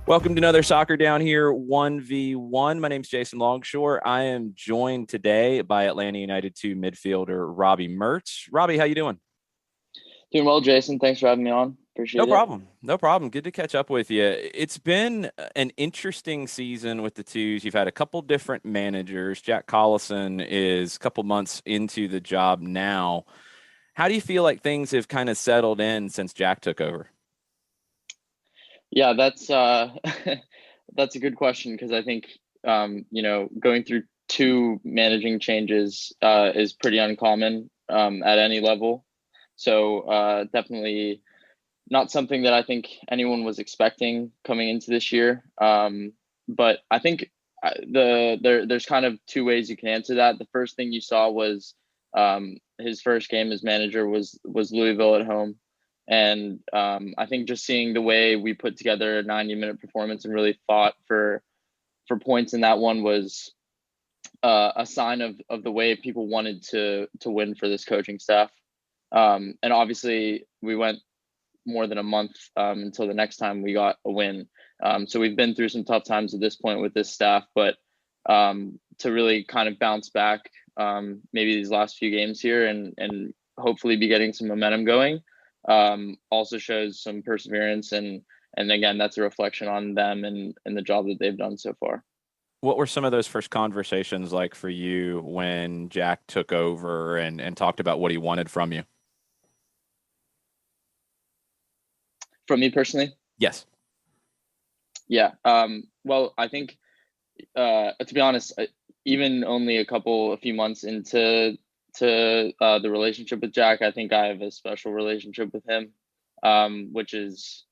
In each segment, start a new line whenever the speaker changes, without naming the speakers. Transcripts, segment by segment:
Welcome to another Soccer Down Here 1v1. My name's Jason Longshore. I am joined today by Atlanta United 2 midfielder Robbie Mertz. Robbie, how you doing?
Doing well, Jason. Thanks for having me on.
No
Appreciate it.
problem. No problem. Good to catch up with you. It's been an interesting season with the twos. You've had a couple different managers. Jack Collison is a couple months into the job now. How do you feel like things have kind of settled in since Jack took over?
Yeah, that's that's a good question because I think going through two managing changes is pretty uncommon at any level. So definitely not something that I think anyone was expecting coming into this year. But I think there's kind of two ways you can answer that. The first thing you saw was his first game as manager was Louisville at home. And I think just seeing the way we put together a 90-minute performance and really fought for points in that one was a sign of the way people wanted to win for this coaching staff. And obviously, we went more than a month until the next time we got a win. So we've been through some tough times at this point with this staff, but to really kind of bounce back maybe these last few games here and hopefully be getting some momentum going also shows some perseverance. And again, that's a reflection on them and the job that they've done so far.
What were some of those first conversations like for you when Jack took over and talked about what he wanted from you?
From me personally?
Yes.
Yeah. Well, I think, to be honest, even only a few months into the relationship with Jack, I think I have a special relationship with him, which is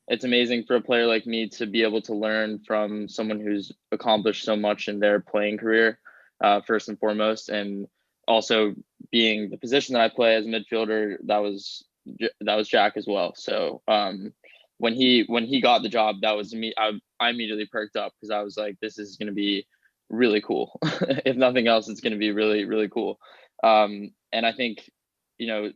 it's amazing for a player like me to be able to learn from someone who's accomplished so much in their playing career, first and foremost, and also being the position that I play as a midfielder, that was Jack as well. So when he got the job, that was me. I immediately perked up because I was like, this is going to be really cool. If nothing else, it's going to be really, really cool. And I think,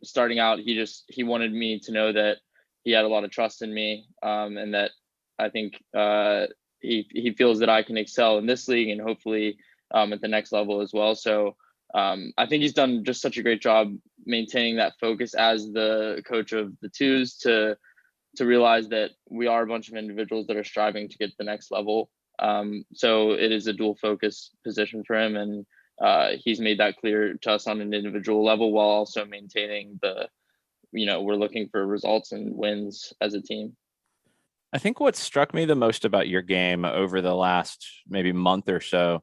starting out, he wanted me to know that he had a lot of trust in me, and that I think he feels that I can excel in this league and hopefully at the next level as well. So I think he's done just such a great job maintaining that focus as the coach of the twos to realize that we are a bunch of individuals that are striving to get to the next level. So it is a dual focus position for him, and he's made that clear to us on an individual level while also maintaining we're looking for results and wins as a team.
I think what struck me the most about your game over the last maybe month or so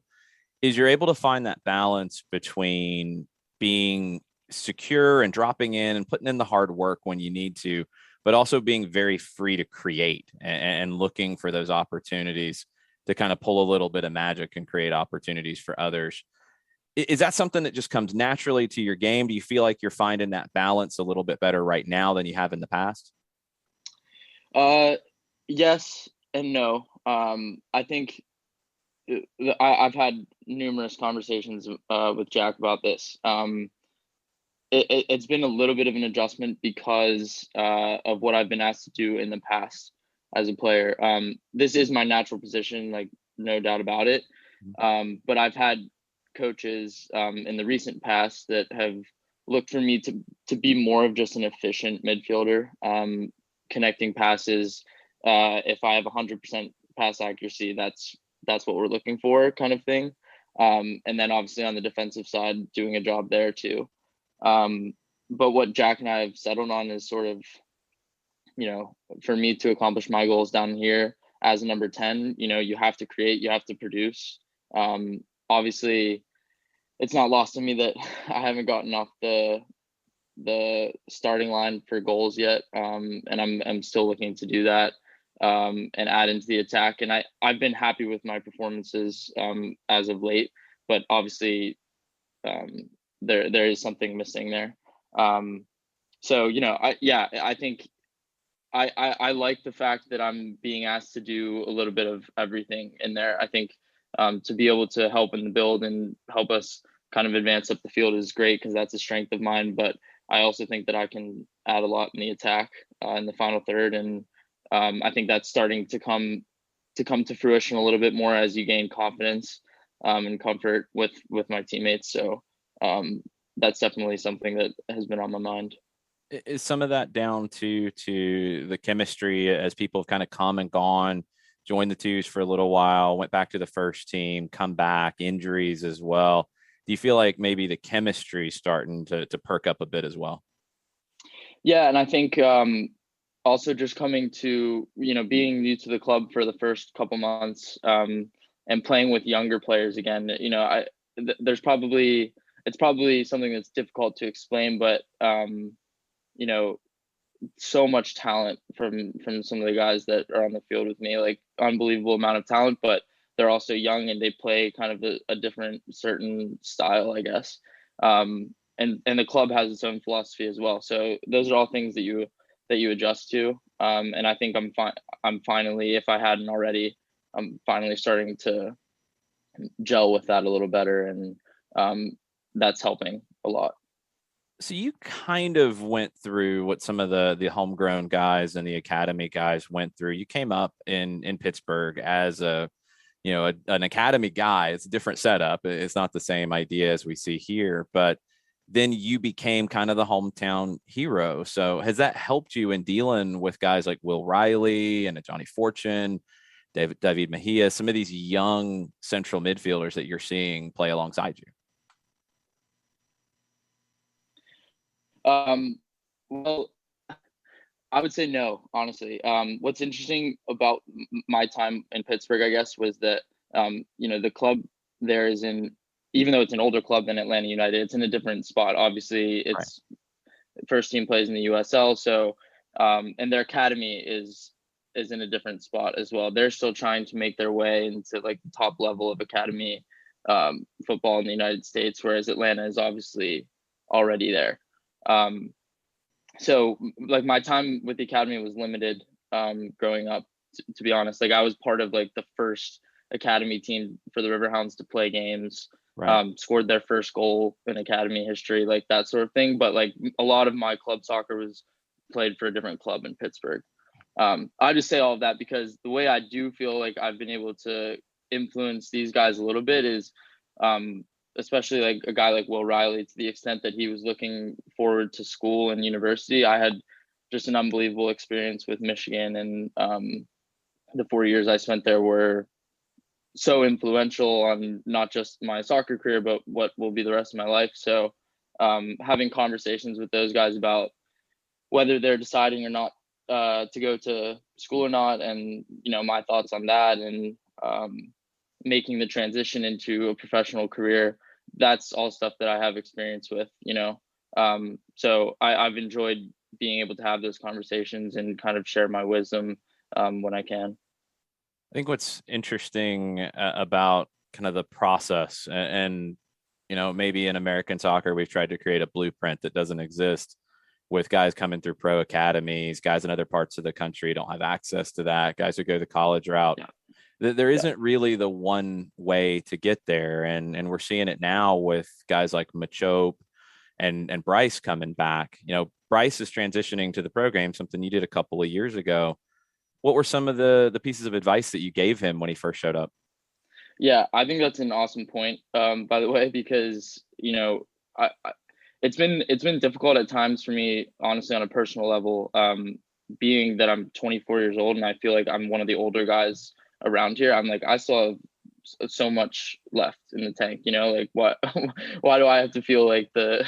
is you're able to find that balance between being secure and dropping in and putting in the hard work when you need to, but also being very free to create and looking for those opportunities to kind of pull a little bit of magic and create opportunities for others. Is that something that just comes naturally to your game? Do you feel like you're finding that balance a little bit better right now than you have in the past?
Yes and no. I think I've had numerous conversations with Jack about this. It's been a little bit of an adjustment because of what I've been asked to do in the past as a player. This is my natural position, like no doubt about it. But I've had coaches in the recent past that have looked for me to be more of just an efficient midfielder, connecting passes. If I have 100% pass accuracy, that's what we're looking for, kind of thing. And then obviously on the defensive side, doing a job there too. But what Jack and I have settled on is sort of, for me to accomplish my goals down here as a number 10, you have to create, you have to produce. Obviously, it's not lost on me that I haven't gotten off the starting line for goals yet, and I'm still looking to do that and add into the attack. And I've been happy with my performances as of late, but obviously there is something missing there. So I think I like the fact that I'm being asked to do a little bit of everything in there. I think to be able to help in the build and help us kind of advance up the field is great because that's a strength of mine. But I also think that I can add a lot in the attack in the final third. And I think that's starting to come to come to fruition a little bit more as you gain confidence and comfort with my teammates. So that's definitely something that has been on my mind.
Is some of that down to the chemistry as people have kind of come and gone, joined the twos for a little while, went back to the first team, come back, injuries as well? Do you feel like maybe the chemistry starting to perk up a bit as well?
Yeah, and I think also just coming to, being new to the club for the first couple months and playing with younger players again, it's probably something that's difficult to explain, but you know, so much talent from some of the guys that are on the field with me, like unbelievable amount of talent, but they're also young and they play kind of a different certain style, I guess. And the club has its own philosophy as well. So those are all things that you adjust to. And I think I'm finally, if I hadn't already, I'm finally starting to gel with that a little better, and that's helping a lot.
So you kind of went through what some of the homegrown guys and the academy guys went through. You came up in Pittsburgh as an academy guy. It's a different setup. It's not the same idea as we see here, but then you became kind of the hometown hero. So has that helped you in dealing with guys like Will Riley and a Johnny Fortune, David Mejia, some of these young central midfielders that you're seeing play alongside you?
Well, I would say no, honestly. What's interesting about my time in Pittsburgh, I guess, was that the club there is in, even though it's an older club than Atlanta United, it's in a different spot. Obviously, it's first team plays in the USL, so and their academy is in a different spot as well. They're still trying to make their way into like the top level of academy football in the United States, whereas Atlanta is obviously already there. So like my time with the academy was limited growing up, to be honest. Like I was part of like the first academy team for the Riverhounds to play games, scored their first goal in academy history, like that sort of thing. But like a lot of my club soccer was played for a different club in Pittsburgh. I just say all of that because the way I do feel like I've been able to influence these guys a little bit is especially like a guy like Will Riley, to the extent that he was looking forward to school and university. I had just an unbelievable experience with Michigan, and the 4 years I spent there were so influential on not just my soccer career, but what will be the rest of my life. So having conversations with those guys about whether they're deciding or not to go to school or not, and my thoughts on that, and making the transition into a professional career, that's all stuff that I have experience with, so I've enjoyed being able to have those conversations and kind of share my wisdom when I can.
I think what's interesting about kind of the process, and maybe in American soccer, we've tried to create a blueprint that doesn't exist with guys coming through pro academies. Guys in other parts of the country don't have access to that. Guys who go the college route. Yeah. There isn't really the one way to get there. And we're seeing it now with guys like Machope and Bryce coming back. Bryce is transitioning to the pro game, something you did a couple of years ago. What were some of the pieces of advice that you gave him when he first showed up?
Yeah, I think that's an awesome point, by the way, because, it's been difficult at times for me, honestly, on a personal level, being that I'm 24 years old and I feel like I'm one of the older guys around here. I'm like, I still have so much left in the tank, like what, why do I have to feel like the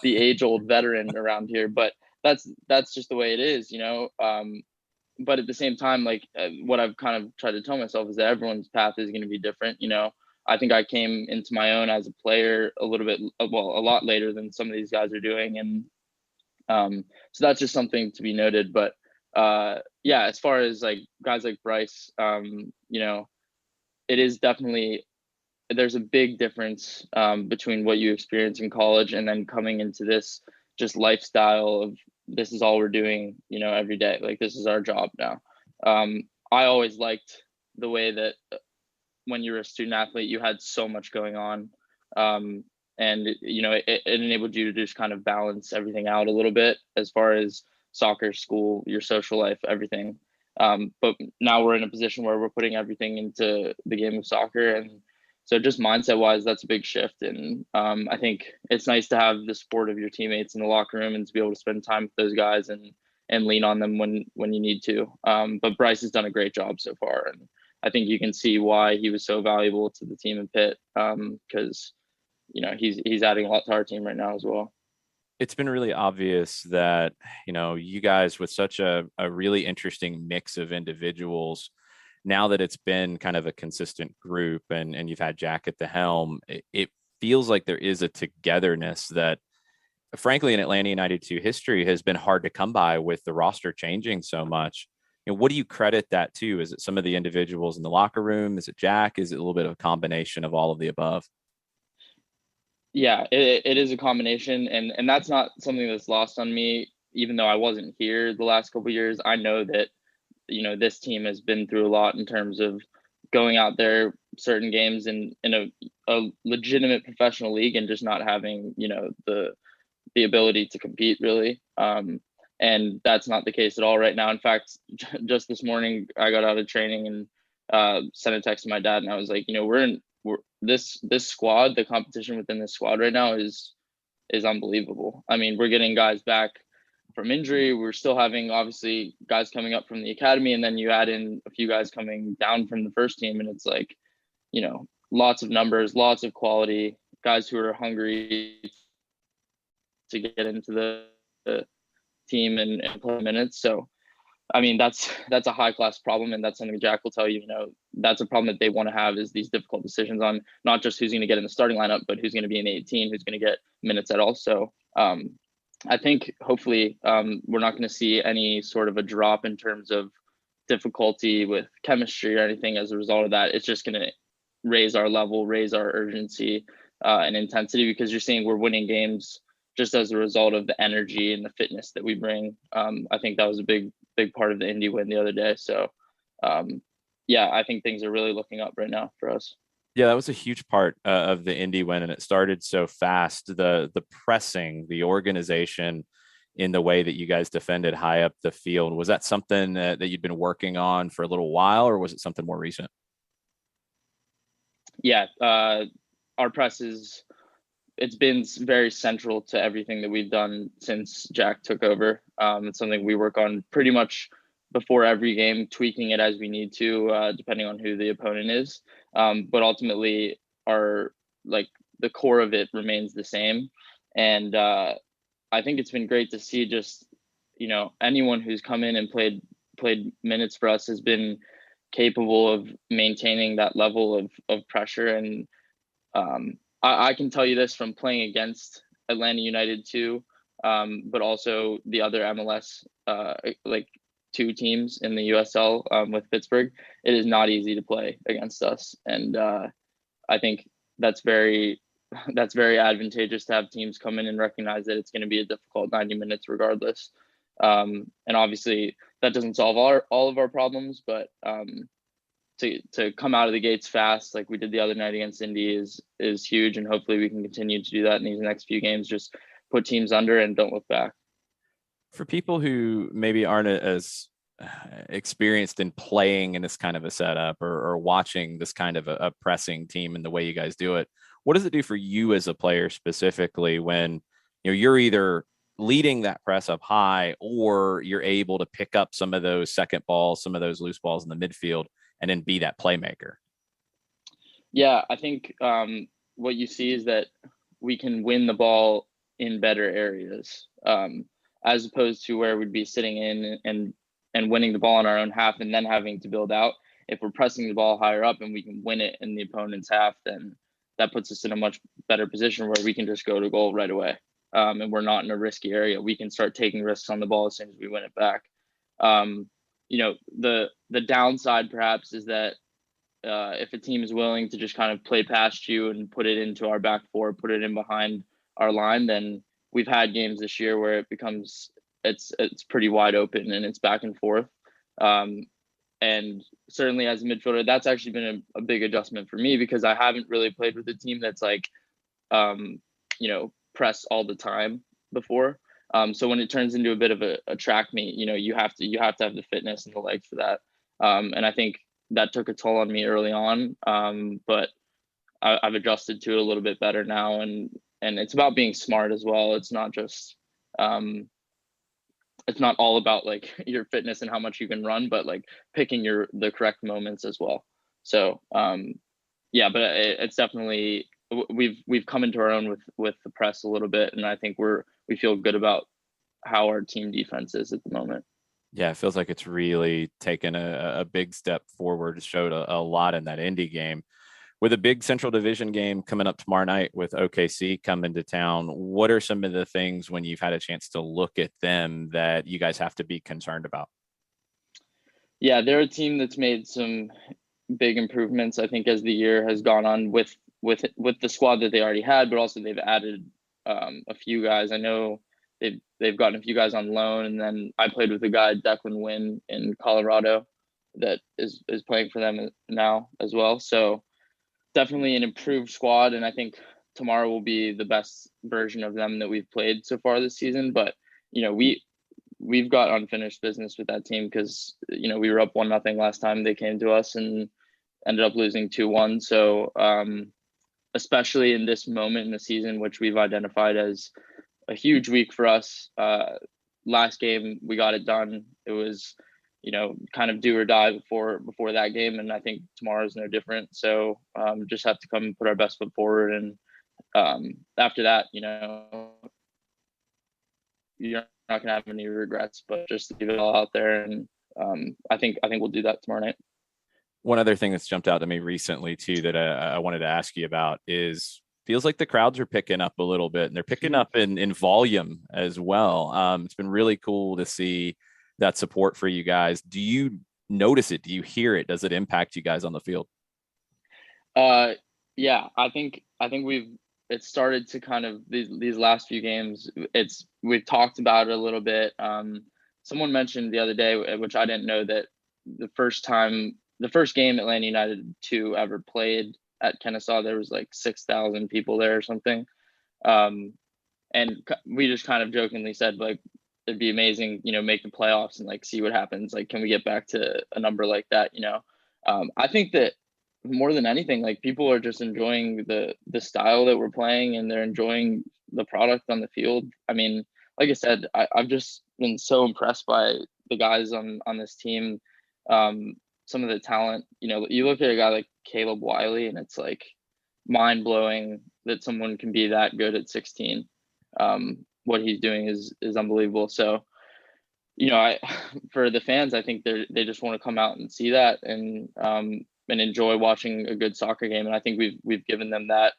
age old veteran around here? But that's just the way it is, but at the same time, like what I've kind of tried to tell myself is that everyone's path is going to be different. I think I came into my own as a player a lot later than some of these guys are doing. And so that's just something to be noted. But yeah, as far as like guys like Bryce, it is definitely, there's a big difference between what you experience in college and then coming into this just lifestyle of this is all we're doing, every day. Like this is our job now. I always liked the way that when you were a student athlete, you had so much going on. And, it enabled you to just kind of balance everything out a little bit as far as soccer, school, your social life, everything. But now we're in a position where we're putting everything into the game of soccer. And so just mindset wise, that's a big shift. And I think it's nice to have the support of your teammates in the locker room and to be able to spend time with those guys and lean on them when you need to. But Bryce has done a great job so far. And I think you can see why he was so valuable to the team in Pitt, because he's adding a lot to our team right now as well.
It's been really obvious that, you guys with such a really interesting mix of individuals, now that it's been kind of a consistent group and you've had Jack at the helm, it feels like there is a togetherness that, frankly, in Atlanta United 2 history has been hard to come by with the roster changing so much. What do you credit that to? Is it some of the individuals in the locker room? Is it Jack? Is it a little bit of a combination of all of the above?
Yeah, it is a combination, and that's not something that's lost on me. Even though I wasn't here the last couple of years, I know that this team has been through a lot in terms of going out there certain games in a legitimate professional league and just not having the ability to compete really. And that's not the case at all right now. In fact, just this morning I got out of training and sent a text to my dad, and I was like, we're this squad, the competition within this squad right now is unbelievable. I mean, we're getting guys back from injury. We're still having obviously guys coming up from the academy, and then you add in a few guys coming down from the first team, and it's like, lots of numbers, lots of quality, guys who are hungry to get into the team and play minutes. So I mean, that's a high class problem, and that's something Jack will tell you. That's a problem that they want to have, is these difficult decisions on not just who's going to get in the starting lineup, but who's going to be in the 18, who's going to get minutes at all. So I think hopefully we're not going to see any sort of a drop in terms of difficulty with chemistry or anything as a result of that. It's just going to raise our level, raise our urgency and intensity, because you're seeing we're winning games just as a result of the energy and the fitness that we bring. I think that was a big part of the Indy win the other day. So yeah, I think things are really looking up right now for us.
Yeah, that was a huge part of the Indy win, and it started so fast. The pressing, the organization, in the way that you guys defended high up the field, was that something that you'd been working on for a little while, or was it something more recent?
Yeah, our press it's been very central to everything that we've done since Jack took over. It's something we work on pretty much before every game, tweaking it as we need to, depending on who the opponent is. But ultimately, the core of it remains the same. And I think it's been great to see just, anyone who's come in and played minutes for us has been capable of maintaining that level of pressure. And I can tell you this from playing against Atlanta United too, but also the other MLS two teams in the USL with Pittsburgh. It is not easy to play against us, and I think that's very advantageous to have teams come in and recognize that it's going to be a difficult 90 minutes regardless. And obviously that doesn't solve all of our problems, but to come out of the gates fast like we did the other night against Indy is huge, and hopefully we can continue to do that in these next few games. Just put teams under and don't look back.
For people who maybe aren't as experienced in playing in this kind of a setup, or watching this kind of a pressing team and the way you guys do it, what does it do for you as a player specifically when you're either leading that press up high, or you're able to pick up some of those second balls, some of those loose balls in the midfield, and then be that playmaker?
Yeah, I think what you see is that we can win the ball in better areas, as opposed to where we'd be sitting in and winning the ball in our own half and then having to build out. If we're pressing the ball higher up and we can win it in the opponent's half, then that puts us in a much better position where we can just go to goal right away. And we're not in a risky area. We can start taking risks on the ball as soon as we win it back. The downside perhaps is that if a team is willing to just kind of play past you and put it into our back four, put it in behind our line, then we've had games this year where it's pretty wide open and it's back and forth. And certainly as a midfielder, that's actually been a big adjustment for me, because I haven't really played with a team that's press all the time before. So when it turns into a bit of a track meet, you have to have the fitness and the legs for that. And I think that took a toll on me early on. But I've adjusted to it a little bit better now, and it's about being smart as well. It's not just it's not all about like your fitness and how much you can run, but like picking the correct moments as well. So yeah, but it's definitely, we've come into our own with the press a little bit, and I think we feel good about how our team defense is at the moment.
Yeah, it feels like it's really taken a big step forward. It showed a lot in that Indy game. With a big Central Division game coming up tomorrow night with OKC coming to town, what are some of the things when you've had a chance to look at them that you guys have to be concerned about?
Yeah, they're a team that's made some big improvements, I think, as the year has gone on with the squad that they already had, but also they've added a few guys. I know they've gotten a few guys on loan, and then I played with a guy, Declan Wynn, in Colorado, that is playing for them now as well. So definitely an improved squad, and I think tomorrow will be the best version of them that we've played so far this season. But we've got unfinished business with that team because we were up 1-0 last time they came to us and ended up losing 2-1. So especially in this moment in the season, which we've identified as a huge week for us. Last game we got it done. It was kind of do or die before that game, and I think tomorrow is no different. So just have to come and put our best foot forward, and after that, you're not gonna have any regrets, but just leave it all out there, and I think we'll do that tomorrow night.
One other thing that's jumped out to me recently too that I wanted to ask you about is feels like the crowds are picking up a little bit, and they're picking up in volume as well. It's been really cool to see that support for you guys. Do you notice it? Do you hear it? Does it impact you guys on the field?
Yeah, I think it started to kind of these last few games. We've talked about it a little bit. Someone mentioned the other day, which I didn't know, that the first game Atlanta United 2 ever played at Kennesaw, there was like 6,000 people there or something. And we just kind of jokingly said, like, it'd be amazing, make the playoffs and like see what happens. Like, can we get back to a number like that? I think that more than anything, like, people are just enjoying the style that we're playing, and they're enjoying the product on the field. I mean, like I said, I've just been so impressed by the guys on this team. Some of the talent, you look at a guy like Caleb Wiley, and it's like mind blowing that someone can be that good at 16. What he's doing is unbelievable. So, for the fans, I think they just want to come out and see that, and enjoy watching a good soccer game. And I think we've given them that,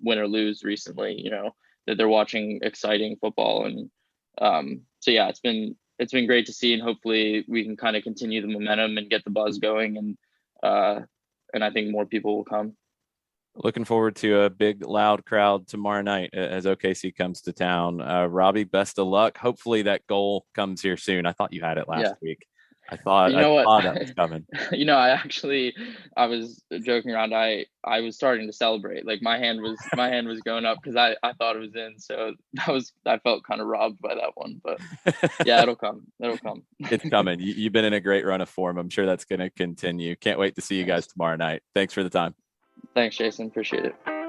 win or lose recently, that they're watching exciting football. And so yeah, it's been great to see, and hopefully we can kind of continue the momentum and get the buzz going, and I think more people will come.
Looking forward to a big, loud crowd tomorrow night as OKC comes to town. Robbie, best of luck. Hopefully that goal comes here soon. I thought you had it last week. I thought that was coming.
I was joking around. I was starting to celebrate. Like, my hand was going up because I thought it was in. So I felt kind of robbed by that one. But yeah, it'll come.
It's coming. You've been in a great run of form. I'm sure that's going to continue. Can't wait to see you guys tomorrow night. Thanks for the time.
Thanks, Jason. Appreciate it.